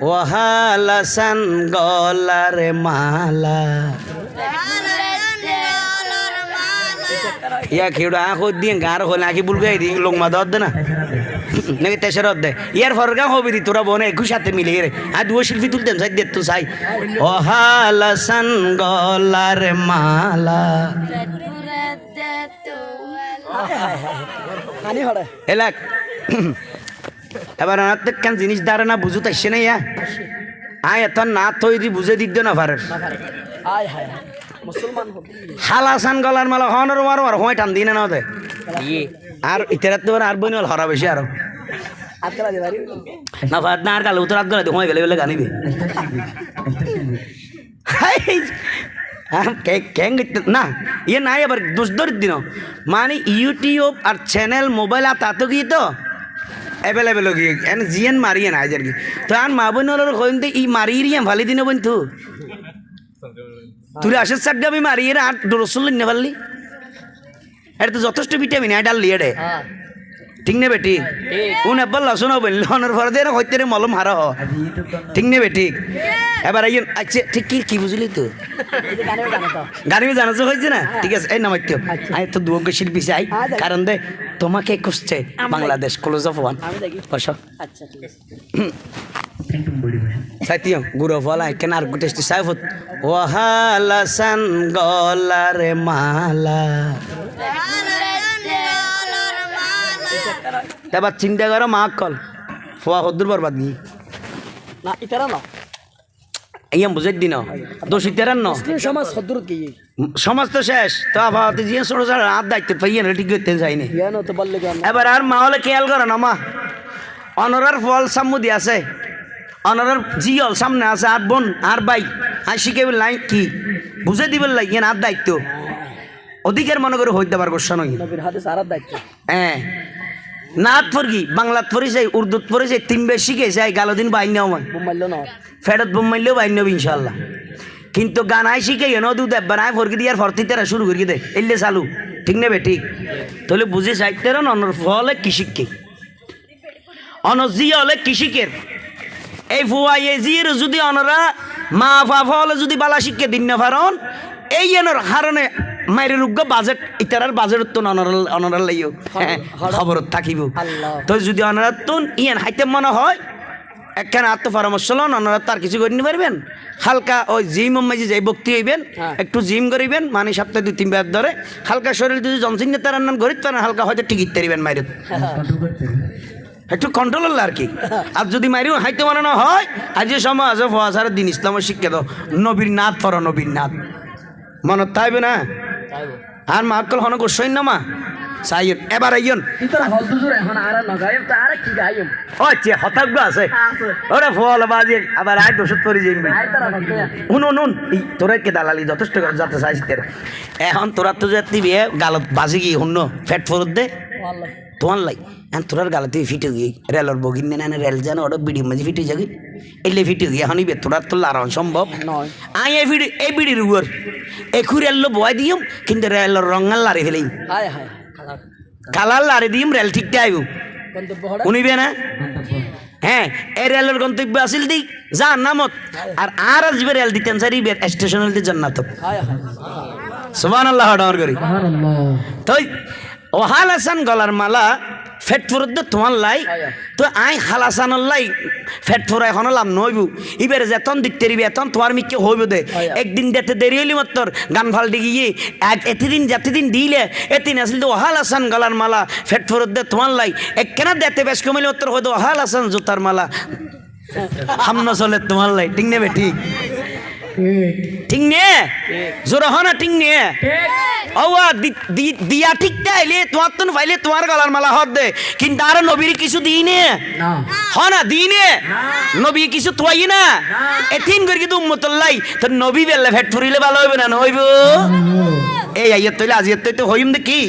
ওহালাসান গলার মালা ইয়া খেড়া আঁখো দিয়ে গার হলে আঁকি বুলগাই দি লোকমা দর দে না নাকি তেসের দে ইয়ার ফরগা হবি দি তোরা বনে একই সাথে মিলে রে আর দুও শিল্পী তুলতেন সাই দে তো চাই ওহালাসান গলার মালা এলাক এবার আমার কেন জিনিস দ্বারা না বুঝতে আসছে না ইয়া আয় এত না তৈরি বুঝে দিত না পারে হালাসান গলার মালা হনের মারো আর হয় টান দিনে না ওদের আর ইতারাত তো আর বই নল হরা বেশি আরো না ভাত না আর কাল উত্তর রাত গলা হয় বেলে বেলে গানিবে না ইয়ে নাই আবার দোষ দরির দিন মানে ইউটিউব আর চ্যানেল মোবাইল আর তাতো কি তো অ্যাভেলেবেল গিয়ে এন জিএন মারিয়ে না আজ আর কি তো আর মা বোন কইতে ই মারিয়ে ভালি দিনে বোন তো তুই আসে চারটা আমি মারিয়ে আর রসুল নে পারলি এটা তো যথেষ্ট ভিটামিন ডাল লিয়ে রে ঠিক নে বেটি উন এবার লসুন হনের পরে দিয়ে হইতে রে মলম হারা হ ঠিক নে বেটি এবার আইন আচ্ছা ঠিক কি কি বুঝলি তো গানি জানা তো হয়েছে না ঠিক আছে এই নামাইতে আই তো দুর্গ শিল্পী চাই কারণ দে তোমাকে খুঁজছে বাংলাদেশ ক্লোজ অফ ওয়ান বসো আচ্ছা ঠিক আছে সাইতিও গুরু ফলা কেন আর টেস্টি সাইফত ওয়াহালাসান গলার মালা এবার চিন্তা করো মা কল ফোয়া হদ্দুর বরবাদ গিয়ে না ইতারা না এই বুঝে দিন দোষী তেরান ন সমাজ হদ্দুর কি সমাজ তো শেষ তো আবার যে ছোট ছোট হাত দায়িত্ব পাইয়ে না ঠিক করতে চাইনি তো বললে এবার আর মা হলে খেয়াল করো না মা অনরার ফল সাম্মুদি আছে অনরার জিয়ল সামনে আছে আর বোন আর বাই আর শিখে লাই কি বুঝে দিবেন লাগিয়ে আর দায়িত্ব অধিকার মনে করে হইতে পার গোসা নয় হ্যাঁ নাথ ফরগি বাংলাত পড়ে যাই উর্দুত পড়ে যাই তিনবে শিখে যাই গালো দিন বাইন ফেরত বোম মারলেও বাইন নেব ইনশাল্লাহ কিন্তু গানায় শিখে নদু দেব বানায় ফরকি দিয়ে আর ফরতি তেরা শুরু করি দে এলে চালু ঠিক নেবে ঠিক তাহলে বুঝে চাইতে অনর ফলে কৃষিককে অনজি হলে কৃষিকের এই ফুয়া এজির যদি অনরা মা ফলে যদি বালা শিখকে দিন না পারন এই এনর হারণে মায়ের রোগ্য বাজেট ইতারার বাজেট তো অনরার লাইও খবর থাকিব তো যদি অনরার তো ইয়ান হাইতে মনে হয় একখানে আত্মপরামর্শ লন অনরা তার কিছু করে নিতে পারবেন হালকা ওই জিম মাঝে যাই ভক্তি হইবেন একটু জিম করিবেন মানে সপ্তাহে 2-3 বার ধরে হালকা শরীর যদি জনসিংহে তার রান্নান করিতে পারেন হালকা হয়তো টিকিট তারিবেন মায়ের একটু কন্ট্রোল হল আর কি আর যদি মারিও হাইতে বানানো হয় আজ যে সমাজ ফোয়াশার দিন ইসলামের শিক্ষা দাও নবীর নাথ পর নবীর নাথ মনত থাকবে না আর মা কল হন গোসাইন না মা সাইন এবার আইন হতাগ্য আছে ওরা ফল বাজে আবার আয় দোষত পরি যাই শুনুন তোরা কে দালালি যথেষ্ট যাতে চাইছি এখন তোরা তো যাতে বিয়ে গালত বাজে গিয়ে শুন ফেট ফরত দে তোমার লাই তোরার গালাতে ফিটে গিয়ে রেলর বগিন না রেল জানো ওটা বিড়ির মাঝে ফিটে যাবি এলে ফিটে গিয়ে এখন তোরার তো লারণ সম্ভব আই এই বিড়ির উপর একু রেল বয় দিম কিন্তু রেলর রঙাল লারে ফেলেই কালার লারে দিম রেল ঠিকতে আইব শুনিবে না হ্যাঁ এই রেলের গন্তব্য আসিল দি যা নামত আর আসবে রেল দিতেন স্যার স্টেশনের দি জান্নাত সুবহানাল্লাহ ডাওয়ার করি তো ওহালাসান গলার মালা ফেট ফুরত তোমার লাই তো আই হালাসানোর লাই ফেট ফুরা এখন লাভ নইব এবারে যেতন দিতে দিবি এতন তোমার মিকে হইব দে একদিন দেতে দেরি হইলি মাত্র গান ফাল্টি গিয়ে এতদিন যেতদিন দিলে এতিন আসলে তো ওহালাসান গলার মালা ফেট ফুরত দে তোমার লাই একখানা দেতে বেশ কমিলে মাত্র হয়তো ওহালাসান জুতার মালা হামনা চলে তোমার লাই ঠিক নেবে ঠিক ঠিক নে জোর হনা ঠিক নে ওয়া দিয়া ঠিক তাইলে তোমার তো পাইলে তোমার গলার মালা হদ দে কিন্তু আর নবীর কিছু দিনে হনা দিনে নবী কিছু তোয়াই না এতিন করে কিন্তু উম্মতুল্লাহ তো নবী বেলে ফেট ফুরিলে ভালো হইবে না হইব এই আইয়াত তইলে আজিয়াত তই তো হইম দেখি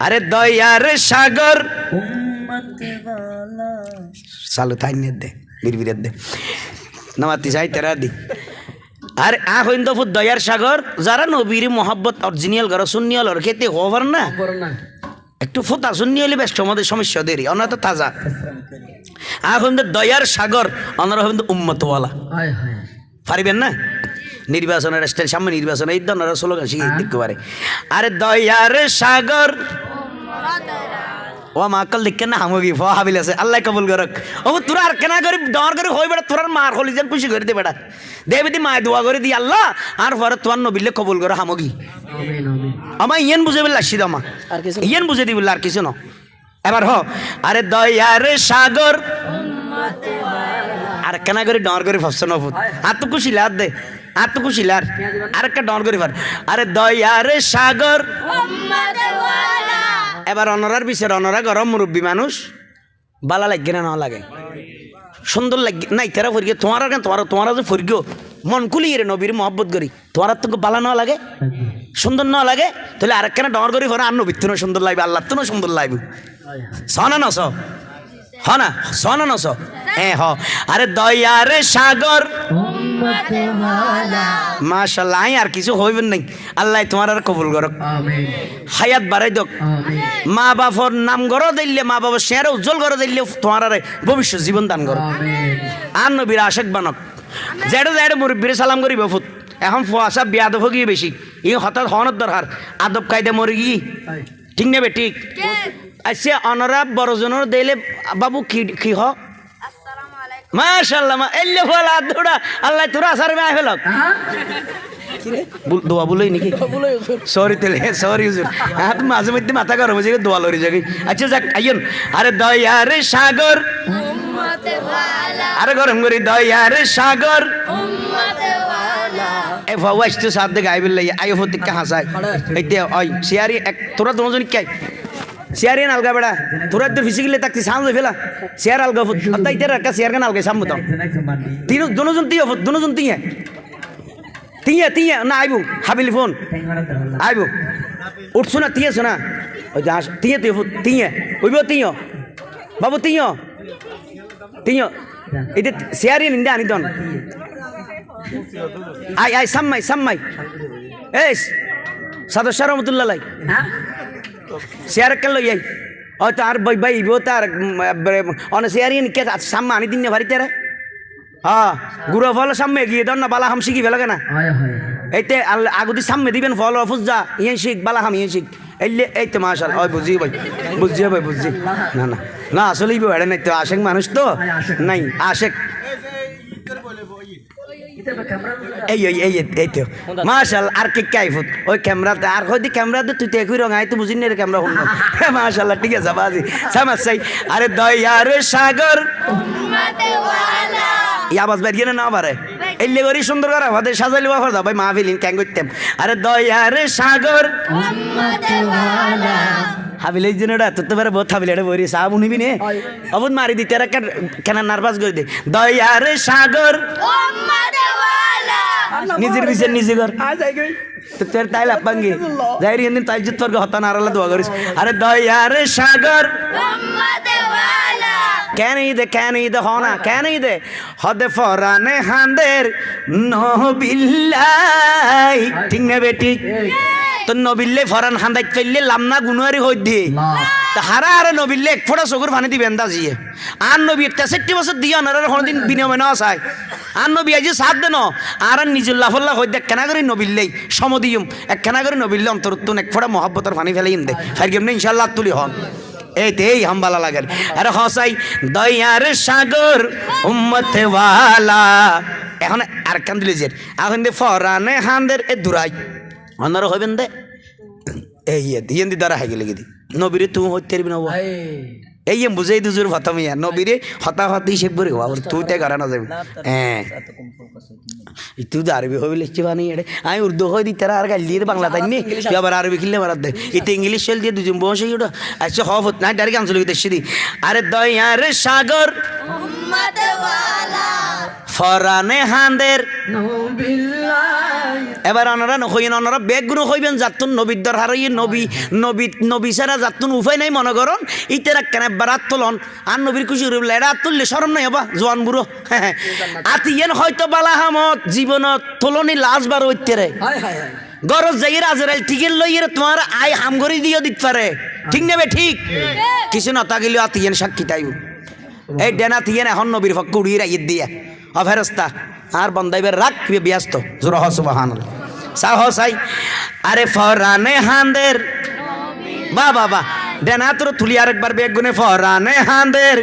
আরে দয়ার সাগর উম্মতে বালা চালু তাইনে দে বিরবিরের দে নামাতি যাই তেরা দি আর আহইন্দপুর দয়ার সাগর যারা নবীর মোহাব্বত অরিজিনাল গর সুন্নিয়াল খেতে হবার না একটু ফোতা সুন্নি হলে বেশ আমাদের সমস্যা দেরি অন্য তো তাজা এখন তো দয়ার সাগর অনারা হবেন তো উম্মতওয়ালা হায় হায় পারিবেন না নির্বাচনের স্টাইল সামনে নির্বাচন এই ধরনের স্লোগান শিখে দেখতে পারে আরে দয়ার সাগর ও মা কাল দেখেন না হামগি ফ হাবিল আছে আল্লাহ কবুল করক ও তোরা আর কেনা করে ডর করে হই বেটা তোরার মার হলি যেন খুশি করে দে বেটা দেবে দি মায় দোয়া করে দি আল্লাহ আর পরে তোর নবিলে কবুল করে হামগি আমিন আমিন আমার ইয়েন বুঝে বলে আসছি দমা আর কিছু ইয়েন বুঝে দি বলে আর কিছু না এবার হ আরে দয়ার সাগর আর কেনা করে ডর করে ফসছে নফুত আর তো খুশি লাদ দে আর তো খুশি লার আর একটা ডর করে ফার আরে দয়ার সাগর এবার অনরার বিচার অনরা গরম মুরব্বী মানুষ বালা লাগে না লাগে সুন্দর লাগে নাই তেরা ফরিগে তোমার কেন তোমার যে ফরিগো মন কুলি রে নবীর মহব্বত করি তোমার তো বালা না লাগে সুন্দর না লাগে তাহলে আরেকখানা ডর করি ফরে আর নবীর তো সুন্দর লাগবে আল্লাহ তো সুন্দর লাগবে সনা নস হ না সনা নস হ্যাঁ হ আরে দয়ার সাগর মাশাআল্লাহ আর কিছু হইবেন নাই আল্লাহ তোমার আর কবুল করক আমিন হায়াত বাড়াই দক আমিন মা বাবার নাম গড় দিলে মা বাবার শেয়ারে উজ্জ্বল করে দিলে তোমার আর ভবিষ্যৎ জীবন দান করো আমিন আর নবীর আশেক বানক জেডে জেডে মুরব্বীরে সালাম করিব ফুট এখন ফুয়াশা বিয়াদব গিয়ে বেশি ই হঠাৎ হওয়ানোর দরকার আদব কায়দে মরে গিয়ে ঠিক নেবে ঠিক আচ্ছা অনরা বড়জনের দিলে বাবু কি কি হ মাশাআল্লাহ এল্লে ফলা দৌড়া আল্লাহ তোরা আসার মে আইফেলক দোয়া বলেই নাকি সরি তেলে সরি হুজুর হাত মাঝে মধ্যে মাথা গরম হয়ে যায় দোয়া লরি যাবে আচ্ছা যাক আইন আরে দয়ার সাগর আরে গরম করি দয়ার সাগর এ ফাওয়াজ তো সাথ দে গাইবিল লাই আই হতে কা হাসাই এইতে ওই সিয়ারি এক তোরা দুজন কি সিয়ারি আলগা বেড়া তোরা তো ফিজিক্যালি তাকতি সামনে ফেলা সিয়ার আলগা ফুট আত্তা ইতে রাখা সিয়ার গান আলগা সামনে দাও তিন দুজন তিয় ফুট দুজন তিয় তিয় না আইবু হাবিল ফোন আইবু উঠছো না তিয় শোনা ওই যা তিয় ফুট তিয় ওইব তিয় বাবু তিয় এটা সিয়ারি নিন্দা আনি দন আই সাম্মাই এস সদস্য রহমতুল্লাহ লাই শেয়ার কেন লই আই ও তার বই বাই ইবো তার অনে শেয়ারি কে সাম্মা আনি দিন ভারিতে রে হ্যাঁ গুড়ো ফল সামনে গিয়ে দন না বালা হাম শিখি ফেলে কেনা হায় হায় এইতে আগুদি সামনে দিবেন ফল অফুস যা ইয়েন শিখ বালা হাম ইয়েন শিখ এইলে এইতে মাশাল ওই বুঝি ভাই বুঝছি না না না আসলে ইবো এড়ে নাই তো আশেক মানুষ তো নাই আশেক এই তো মাশাল আর কে কাই ফুট ওই ক্যামেরাতে আর হয়তো ক্যামেরাতে তুই তো একই রঙ আই তো বুঝিনি রে ক্যামেরা হল মাশাল্লাহ ঠিক আছে বাজি সামাসাই আরে দয়ার সাগর এই আওয়াজ বেরিয়ে না পারে এলে করি সুন্দর করে আমাদের সাজাইলে বাফার দাও ভাই মাহফিলিন ক্যাং করতাম আরে দয়ার সাগর হাবিলে জেনেটা তোর তো বেড়ে বহুত হাবিলে বরি সাহাব উনিবি নে অবুদ মারি দিতে কেন নার্ভাস করে দে দয়ার সাগর নিজের বিচার নিজে কর তো তোর তাই লাপাঙ্গি যাই রিয়েন তাই জিত তোর হতা নারালা দোয়া করিস আরে দয়ার সাগর কেন ঈদে হনা কেন ঈদে হদে ফরানে হাঁদের নবিল্লাই ঠিক না বেটি তো নবিল্লে ফরান হাঁদাই ফেললে লামনা গুনুয়ারি হই দিয়ে হারা আরে নবিল্লে এক ফোঁটা চকুর পানি দিবেন দাজিয়ে আর নবী 63 বছর দিয়ে অনার কোনোদিন বিনিময় না চাই আর নবী আজ সাথ দেন আর নিজুল লাফল্লা হই দেখ কেনা করে নবিল্লেই সমদিয়ম এক কেনা করে নবিল্লে অন্তরত্তুন এক ফোঁটা মহাব্বতের পানি ফেলাইম দে ফার কেমনি ইনশাল্লাহ তুলি হন এই হামবালা লাগে আরে হসাই দয়ার সাগর উম্মতে ওয়ালা এখন আর কান দিলে যে এখন দে ফরানে হাঁদের এ দুরাই অনার হইবেন দে এই দিয়েন দি দ্বারা হাই গেলে গিয়ে নবীরে তুমি হইতে পারবি না এই বুঝাই দুজোর কথা মিয়া নবীরে হতাহতি হিসেব করে আবার তুই তাই করা না যাবে হ্যাঁ তুই তো আরবি হবি লিখছি বানি এড়ে আমি উর্দু হয়ে দিই তারা আর গাল দিয়ে বাংলা তাই নি আবার আরবি খেললে মারাত দে এতে ইংলিশ চল দিয়ে দুজন বসে ওটা আচ্ছা হত না ডাইরেক্ট আঞ্চলিক দেশে দি আরে দয়ার সাগর ফরানে হাঁদের এবার ওনারা নকইন ওনারা বেগুন হইবেন যাতুন নবীর দরহার নবী ছাড়া যাতুন উপায় নাই মনে করন ইতেরা কেন বারাত তোলন আর নবীর খুশি রইল এটা তুললে শরম নাই হবা জোয়ান বুড়ো আতিয়েন হয়তো বালা হামত জীবনত তোলনি লাশ বার হইতে রে গরজ যাই রাজরাইল টিকেল লইয়ে তোমার আই হামগরি দিয়ে দিতে পারে ঠিক নেবে ঠিক কিছু না তা গেলেও আতিয়েন সাক্ষী তাইব এই ডেনা থিয়ে এখন নবীর পক্ষ উড়িয়ে রাইয়ে দিয়া ও ফেরস্তা আর বন্দাইবের রাখ ব্যস্ত জোর হ সুবহানাল্লাহ সাহ সাই আরে ফরানে হাঁদের বা বাবা ডেনা তোর তুলি আরেকবার বেগুনে ফরানে হাঁদের